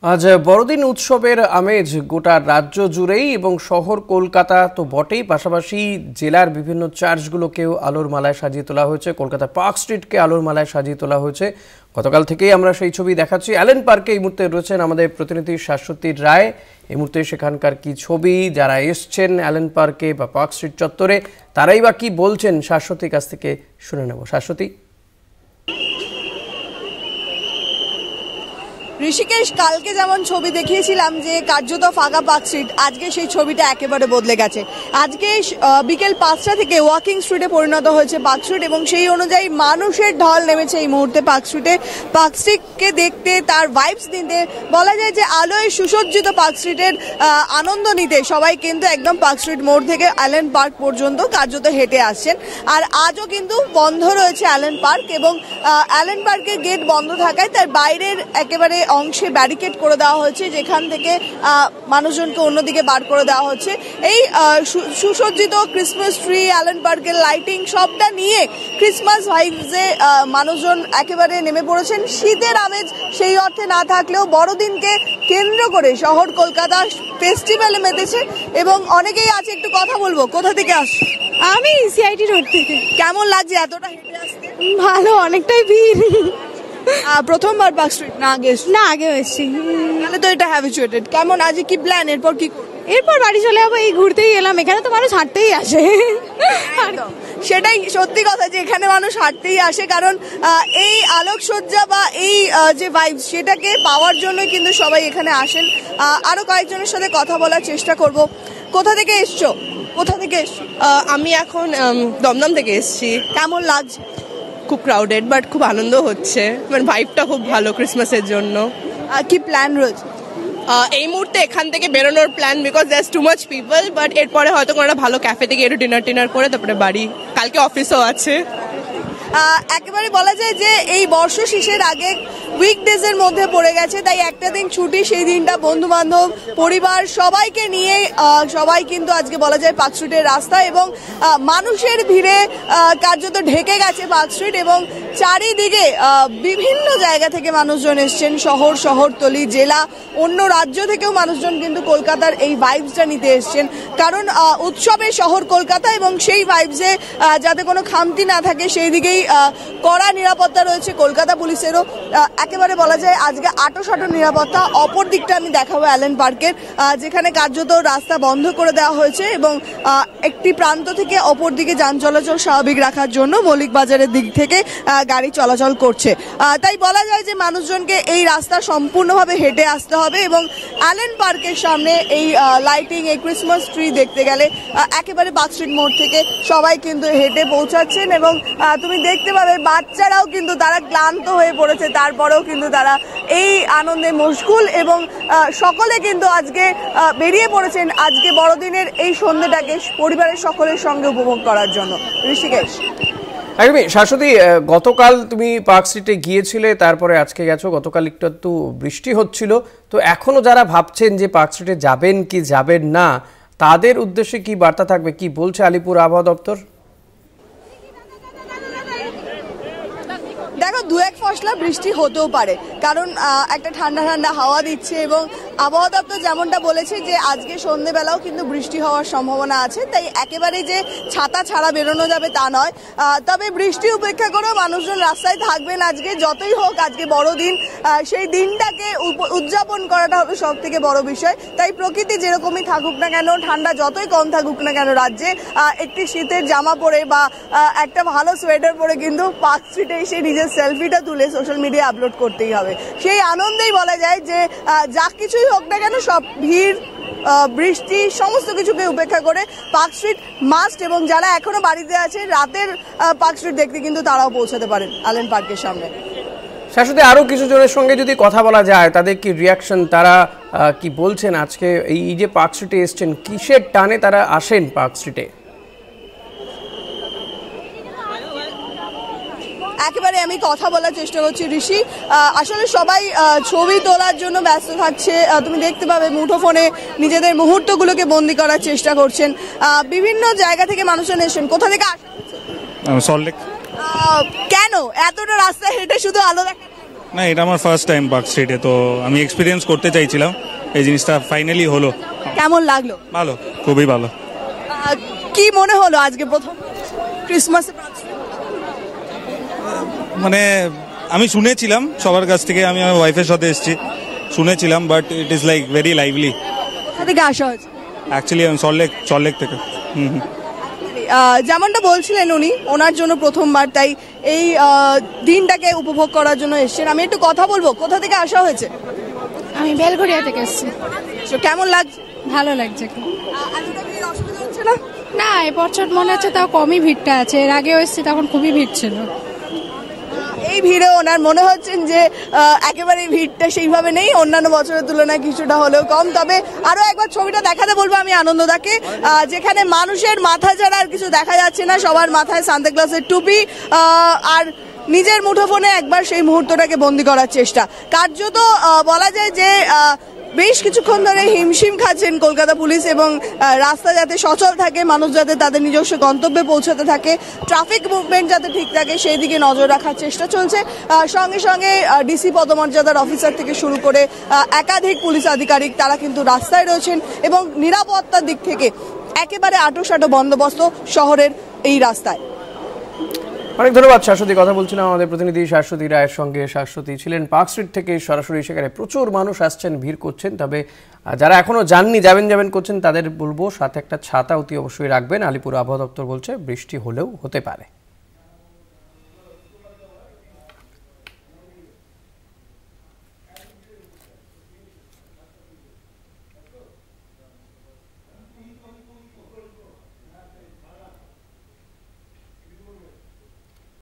আজ বড়দিন উৎসবের আমেজ গোটা রাজ্য জুড়েই এবং শহর কলকাতা তো বটেই, পাশাপাশি জেলার বিভিন্ন চার্চগুলোকেও আলোর মালায় সাজিয়ে তোলা হয়েছে। কলকাতা পার্ক স্ট্রিটকে আলোর মালায় সাজিয়ে তোলা হয়েছে। গতকাল থেকেই আমরা সেই ছবি দেখাচ্ছি। অ্যালেন পার্কে এই মুহূর্তে রয়েছেন আমাদের প্রতিনিধি শাশ্বতী রায়। এই মুহূর্তে সেখানকার কি ছবি, যারা এসছেন অ্যালেন পার্কে বা পার্ক স্ট্রিট চত্বরে, তারাই বা কি বলছেন, শাশ্বতীর কাছ থেকে শুনে নেব। শাশ্বতী। ঋষিকেশ, কালকে যেমন ছবি দেখিয়েছিলাম যে কার্যত ফাঁকা পার্ক স্ট্রিট, আজকে সেই ছবিটা একেবারে বদলে গেছে। আজকে বিকেল 5টা থেকে ওয়াকিং স্ট্রিটে পরিণত হয়েছে পার্ক স্ট্রিট এবং সেই অনুযায়ী মানুষের ঢল নেমেছে এই মুহূর্তে পার্ক স্ট্রিটে। পার্ক স্ট্রিটকে দেখতে, তার ভাইবস নিতে, বলা যায় যে আলোয় সুসজ্জিত পার্ক স্ট্রিটের আনন্দ নিতে সবাই কিন্তু একদম পার্ক স্ট্রিট মোড় থেকে অ্যালেন পার্ক পর্যন্ত কার্যত হেঁটে আসছেন। আর আজও কিন্তু বন্ধ রয়েছে অ্যালেন পার্ক এবং অ্যালেন পার্কের গেট বন্ধ থাকায় তার বাইরের একেবারে অংশে ব্যারিকেড করে দেওয়া হয়েছে, যেখান থেকে মানুষজনকে অন্যদিকে বার করে দেওয়া হচ্ছে। এই সুসজ্জিত ক্রিসমাস ট্রি, অ্যালেন পার্কের লাইটিং সবটা নিয়ে ক্রিসমাস ভাইবসে মানুষজন একেবারে নেমে পড়েছেন। শীতের আমেজ সেই অর্থে না থাকলেও বড়দিনকে কেন্দ্র করে শহর কলকাতা ফেস্টিভ্যালে মেতেছে এবং অনেকেই আছে। একটু কথা বলবো, কোথা থেকে আসছো? আমি সিআইটি রোড থেকে। কেমন লাগছে এতটা হেঁটে আসতে? ভালো, অনেকটাই ভিড়। প্রথমবার পার্ক স্ট্রিট না আগে? না, আগেও এসেছি। তাহলে তো এটা হ্যাবিচুয়েটেড। কেমন আজ কি প্ল্যান, এরপর কি? এরপর বাড়ি চলে যাবো। এই ঘুরতেই এলাম, এখানে তো মানুষ হাঁটতেই আসে। সেটাই সত্যি কথা যে এখানে মানুষ হাঁটতেই আসে, কারণ এই আলোকসজ্জা বা এই যে ভাইবস সেটাকে পাওয়ার জন্যই কিন্তু সবাই এখানে আসেন। আরো কয়েকজনের সাথে কথা বলার চেষ্টা করব। কোথা থেকে এসছো? কোথা থেকে এসছো? আমি এখন দমদম থেকে এসেছি। কেমন লাগছে? খুব ক্রাউডেড বাট খুব আনন্দ হচ্ছে, মানে ভাইবটা খুব ভালো ক্রিসমাসের জন্য। কি প্ল্যান রয়েছে? এই মুহূর্তে এখান থেকে বেরোনোর plan, because that's too much people, but এরপরে হয়তো কোনো একটা ভালো ক্যাফে থেকে একটু ডিনার করে তারপরে বাড়ি। কালকে অফিসও আছে। একেবারে বলা যায় যে এই বর্ষ শেষের আগে উইকডেজের মধ্যে পড়ে গেছে, তাই একটা দিন ছুটি। সেই দিনটা বন্ধু বান্ধব, পরিবার সবাইকে নিয়ে সবাই কিন্তু আজকে বলা যায় পার্ক স্ট্রিটের রাস্তা এবং মানুষের ভিড়ে কার্যত ঢেকে গেছে পার্ক স্ট্রিট এবং চারিদিকে বিভিন্ন জায়গা থেকে মানুষজন এসছেন। শহরতলি, জেলা, অন্য রাজ্য থেকেও মানুষজন কিন্তু কলকাতার এই ভাইবসটা নিতে এসছেন, কারণ উৎসবের শহর কলকাতা এবং সেই ভাইবসে যাতে কোনো খামতি না থাকে সেই দিকেই কড়া নিরাপত্তা রয়েছে কলকাতা পুলিশেরও। একেবারে বলা যায় আজকে আঁটো নিরাপত্তা। অপর দিকটা আমি দেখাবো অ্যালেন পার্কের, যেখানে কার্যত রাস্তা বন্ধ করে দেওয়া হয়েছে এবং একটি প্রান্ত থেকে অপর দিকে যান চলাচল স্বাভাবিক রাখার জন্য মৌলিক বাজারের দিক থেকে গাড়ি চলাচল করছে। তাই বলা যায় যে মানুষজনকে এই রাস্তা সম্পূর্ণভাবে হেঁটে আসতে হবে এবং অ্যালেন পার্কের সামনে এই লাইটিং, এই ক্রিসমাস ট্রি দেখতে গেলে একেবারে পার্ক স্ট্রিট মোড় থেকে সবাই কিন্তু হেঁটে পৌঁছাচ্ছেন এবং তুমি দেখতে পাবে বাচ্চারাও কিন্তু তারা ক্লান্ত হয়ে পড়েছে, তারপরেও কিন্তু তারা এই আনন্দে মশগুল এবং সকলে কিন্তু আজকে বেরিয়ে পড়েছেন আজকে বড়দিনের এই সন্ধ্যেটাকে পরিবারের সকলের সঙ্গে উপভোগ করার জন্য। ঋষিকেশ। একদমই। শাশ্বতী, গতকাল তুমি পার্ক স্ট্রিটে গিয়েছিলে, তারপরে আজকে গেছো। গতকাল একটু বৃষ্টি হচ্ছিল, তো এখনো যারা ভাবছেন যে পার্ক স্ট্রিটে যাবেন কি যাবেন না, তাদের উদ্দেশ্যে কি বার্তা থাকবে, কি বলছে আলিপুর আবহাওয়া দপ্তর? দেখো, দু এক ফসলা বৃষ্টি হতেও পারে, কারণ একটা ঠান্ডা হাওয়া দিচ্ছে এবং আবহাওয়া দপ্তর যেমনটা বলেছে যে আজকে সন্ধ্যেবেলাও কিন্তু বৃষ্টি হওয়ার সম্ভাবনা আছে। তাই একেবারে যে ছাতা ছাড়া বেরোনো যাবে তা নয়, তবে বৃষ্টি উপেক্ষা করেও মানুষজন রাস্তায় থাকবেন আজকে। যতই হোক আজকে বড়দিন, সেই দিনটাকে উদযাপন করাটা হলো সব থেকে বড় বিষয়। তাই প্রকৃতি যেরকমই থাকুক না কেন, ঠান্ডা যতই কম থাকুক না কেন রাজ্যে, একটি শীতের জামা পরে বা একটা ভালো সোয়েটার পরে কিন্তু পার্ক স্ট্রিটে এসে নিজের সেলফিটা তুলে সোশ্যাল মিডিয়া আপলোড করতেই হবে। সেই আনন্দেই বলা যায় যে যা কিছুই হোক না কেন, সব ভিড়, বৃষ্টি, সমস্ত কিছুকে উপেক্ষা করে পার্ক স্ট্রিট মাস্ট। এবং যারা এখনো বাড়িতে আছে, রাতের পার্ক স্ট্রিট দেখতে কিন্তু তারাও পৌঁছাতে পারেন অ্যালেন পার্কের সামনে। শাশ্বতী, আরো কিছু জনের সঙ্গে যদি কথা বলা যায়, তাদের কি রিয়াকশন, তারা কি বলছেন আজকে এই যে পার্ক স্ট্রিটে এসছেন, কিসের টানে তারা আসেন পার্ক স্ট্রিটে? একেবারে আমি কথা বলার চেষ্টা করছি ঋষি। আসলে সবাই ছবি তোলার জন্য ব্যস্ত থাকছে। তুমি দেখতে পাবে মুঠোফোনে নিজেদের মুহূর্তগুলোকে বন্দি করার চেষ্টা করছেন। বিভিন্ন জায়গা থেকে মানুষজন এসেছেন। কোথা থেকে আসেন? সল্টলেক। কেন এতটা রাস্তা হেঁটে শুধু আলো দেখা? না, এটা আমার ফার্স্ট টাইম পার্ক স্ট্রিটে, তো আমি এক্সপিরিয়েন্স করতে চাইছিলাম, এই জিনিসটা ফাইনালি হলো। কেমন লাগলো? ভালো, খুবই ভালো। কি মনে হলো আজকে প্রথম ক্রিসমাসে? মানে আমি শুনেছিলাম সবার কাছ থেকে, আমি আমার ওয়াইফের সাথে এসেছি, শুনেছিলাম, but it is like very lively. কোথা থেকে আসা হয়েছে? অ্যাকচুয়ালি আমি সল্টলেক থেকে। যেমনটা বলছিলেন উনি, ওনার জন্য প্রথমবার, তাই এই দিনটাকে উপভোগ করার জন্য এসেছেন। আমি একটু কথা বলবো, কোথা থেকে আসা হয়েছে? আমি বেলঘড়িয়া থেকে এসেছি। তো কেমন লাগছে? ভালো লাগছে খুব। এতটা ভিড় অসুবিধা হচ্ছে না? না, এবছর মনে হচ্ছে তাও কমই ভিড়টা আছে, এর আগেও এসেছি তখন খুবই ভিড় ছিল। এই ভিড়ে ওনার মনে হচ্ছেন যে একেবারে ভিড়টা সেইভাবে নেই, অন্যান্য বছরের তুলনায় কিছুটা হলেও কম। তবে আরো একবার ছবিটা দেখাতে বলবো আমি আনন্দদাকে, যেখানে মানুষের মাথা ছাড়া আর কিছু দেখা যাচ্ছে না, সবার মাথায় সান্তাক্লজের টুপি, আর নিজের মুঠোফোনে একবার সেই মুহূর্তটাকে বন্দি করার চেষ্টা। কার্যত বলা যায় যে বেশ কিছুক্ষণ ধরে হিমশিম খাচ্ছেন কলকাতা পুলিশ, এবং রাস্তা যাতে সচল থাকে, মানুষ যাতে তাদের নিজস্ব গন্তব্যে পৌঁছাতে থাকে, ট্রাফিক মুভমেন্ট যাতে ঠিক থাকে সেই দিকে নজর রাখার চেষ্টা চলছে। সঙ্গে সঙ্গে ডিসি পদমর্যাদার অফিসার থেকে শুরু করে একাধিক পুলিশ আধিকারিক তারা কিন্তু রাস্তায় রয়েছেন, এবং নিরাপত্তার দিক থেকে একেবারে আঁটোসাঁটো বন্দোবস্ত শহরের এই রাস্তায়। অনেক ধন্যবাদ শাশ্বতী। কথা বলছিলাম আমাদের প্রতিনিধি শাশ্বতী রায়ের সঙ্গে। শাশ্বতী ছিলেন পার্ক স্ট্রিট থেকে সরাসরি, সেখানে প্রচুর মানুষ আসছেন, ভিড় করছেন। তবে যারা এখনো যাননি, যাবেন করছেন, তাদের বলবো সাথে একটা ছাতা অতি অবশ্যই রাখবেন। আলিপুর আবহাওয়া দপ্তর বলছে বৃষ্টি হলেও হতে পারে।